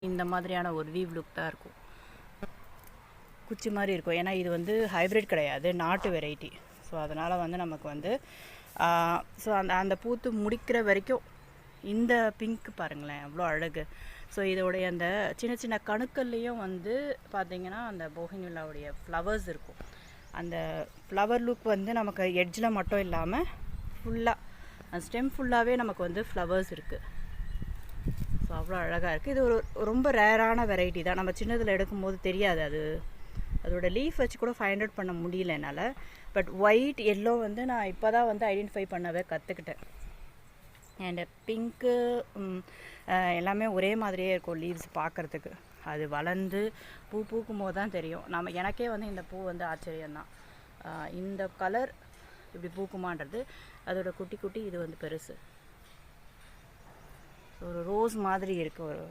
இந்த மாதிரியான ஒரு வீவ் லுக் தான் இருக்கும். குச்சி மாதிரி இருக்கும். ஏன்னா இது வந்து ஹைப்ரிட் கிடையாது, நாட்டு வெரைட்டி. ஸோ அதனால் வந்து நமக்கு வந்து ஸோ அந்த பூத்து முடிக்கிற வரைக்கும் இந்த பிங்க் பாருங்களேன் எவ்வளோ அழகு. ஸோ இதோடைய அந்த சின்ன சின்ன கணுக்கள்லேயும் வந்து பார்த்திங்கன்னா அந்த போகின்வில்லாவுடைய ஃப்ளவர்ஸ் இருக்கும். அந்த ஃப்ளவர் லுக் வந்து நமக்கு எட்ஜில் மட்டும் இல்லாமல் ஃபுல்லாக அந்த ஸ்டெம் ஃபுல்லாகவே நமக்கு வந்து ஃப்ளவர்ஸ் இருக்குது. ஸோ அவ்வளோ அழகாக இருக்குது. இது ஒரு ரொம்ப ரேரான வெரைட்டி தான். நம்ம சின்னதில் எடுக்கும்போது தெரியாது, அதோட லீஃப் வச்சு கூட ஃபைண்ட் அவுட் பண்ண முடியல என்னால். பட் ஒயிட் எல்லோ வந்து நான் இப்போ தான் வந்து ஐடென்டிஃபை பண்ணவே கற்றுக்கிட்டேன். அண்டு பிங்க்கு எல்லாமே ஒரே மாதிரியே இருக்கும் லீவ்ஸ் பார்க்குறதுக்கு. அது வளர்ந்து பூ பூக்கும் போது தான் தெரியும். எனக்கே வந்து இந்த பூ வந்து ஆச்சரியம்தான். இந்த கலர் இப்படி பூக்குமான்றது. அதோட குட்டி குட்டி இது வந்து பெருசு. ஒரு ரோஸ் மாதிரி இருக்குது. ஒரு